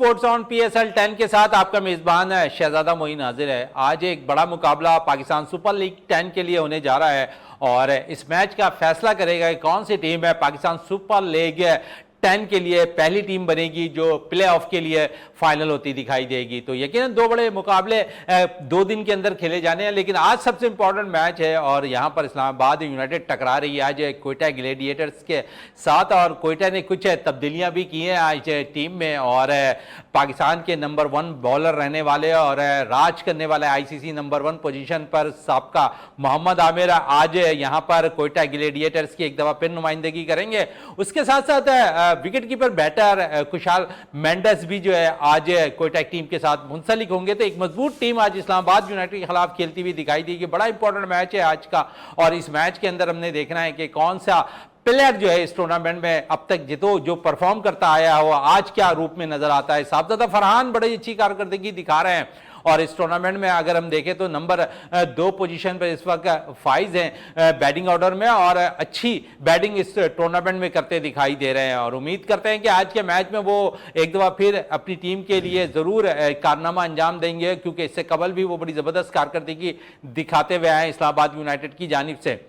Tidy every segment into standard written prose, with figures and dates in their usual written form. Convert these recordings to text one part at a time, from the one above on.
Sports on PSL 10 के साथ आपका मेजबान है शहजादा मोइन हाजिर है। आज एक बड़ा मुकाबला पाकिस्तान सुपर लीग 10 के लिए होने जा रहा है और इस मैच का फैसला करेगा कि कौन सी टीम है पाकिस्तान सुपर लीग 10 के लिए पहली टीम बनेगी जो प्ले ऑफ के लिए फाइनल होती दिखाई देगी। तो यकीनन दो बड़े मुकाबले 2 दिन के अंदर खेले जाने हैं, लेकिन आज सबसे इंपॉर्टेंट मैच है और यहां पर इस्लामाबाद यूनाइटेड टकरा रही है आज कोयटा ग्लैडिएटर्स के साथ। और कोयटा ने कुछ तब्दीलियां भी की हैं आज टीम में और पाकिस्तान के नंबर 1 बॉलर रहने वाले और राज करने वाले ICC नंबर 1 पोजीशन पर साबका मोहम्मद आमिर आज यहां पर कोयटा ग्लैडिएटर्स की एक दफा फिर नुमाइंदगी करेंगे। उसके साथ साथ wicket keeper batter Kusal Mendis भी जो है आज कोयटा टीम के साथ मुंसलिक होंगे। तो एक मजबूत टीम आज इस्लामाबाद यूनाइटेड के खिलाफ खेलती हुई दिखाई देगी। बड़ा इंपॉर्टेंट मैच है आज का और इस मैच के अंदर हमने देखना है कि कौन सा प्लेयर जो है इस टूर्नामेंट में अब तक जो परफॉर्म करता आया हो आज क्या रूप में नजर आता है। साहबजादा फरहान बड़ी अच्छी कारकर्दगी दिखा रहे हैं और इस टूर्नामेंट में अगर हम देखें तो नंबर 2 पोजीशन पर इस वक्त फाइज हैं बैटिंग ऑर्डर में और अच्छी बैटिंग इस टूर्नामेंट में करते दिखाई दे रहे हैं और उम्मीद करते हैं कि आज के मैच में वो एक दफा फिर अपनी टीम के लिए जरूर कारनामा अंजाम देंगे, क्योंकि इससे कबल भी वो बड़ी जबरदस्त कारकर्दगी दिखाते हुए आए इस्लामाबाद यूनाइटेड की जानिब से।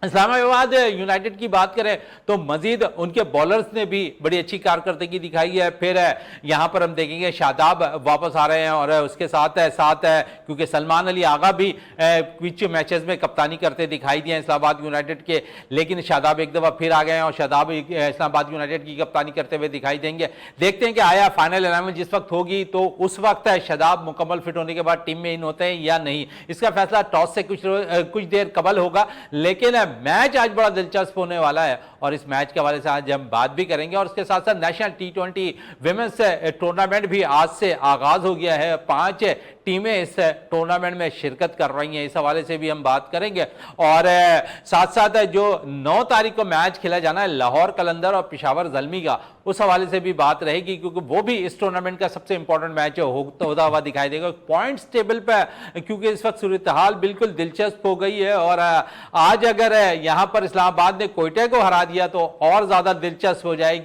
इस्लामाबाद यूनाइटेड की बात करें तो मजीद उनके बॉलर्स ने भी बड़ी अच्छी कारकर्दगी दिखाई है। फिर यहां पर हम देखेंगे शादाब वापस आ रहे हैं और उसके साथ क्योंकि सलमान अली आगा भी कुछ मैचेस में कप्तानी करते दिखाई दिए इस्लामाबाद यूनाइटेड के, लेकिन शादाब एक दफा फिर आ गए हैं और शादाब इस्लामाबाद यूनाइटेड की कप्तानी करते हुए दिखाई देंगे। देखते हैं कि आया फाइनल 11 जिस वक्त होगी तो उस वक्त शादाब मुकम्मल फिट होने के बाद टीम में इन होते हैं या नहीं, इसका फैसला टॉस से कुछ देर कबल होगा। लेकिन मैच आज बड़ा दिलचस्प होने वाला है और इस मैच के हवाले से आज हम बात भी करेंगे और उसके साथ साथ नेशनल T20 विमेंस टूर्नामेंट भी आज से आगाज हो गया है। 5 टीमें इस टूर्नामेंट में शिरकत कर रही हैं, इस हवाले से भी हम बात करेंगे और साथ साथ जो 9 तारीख को मैच खेला जाना है लाहौर कलंदर और पेशावर ज़ल्मी का, उस हवाले से भी बात रहेगी क्योंकि वो भी इस टूर्नामेंट का सबसे इंपॉर्टेंट मैच होता हुआ दिखाई देगा। पॉइंट्स टेबल पर क्योंकि इस वक्त सूरत हाल बिल्कुल दिलचस्प हो गई है और आज अगर यहां पर इस्लामाबाद ने कोयटा को हरा दिया तो और ज्यादा दिलचस्प हो जाएगी।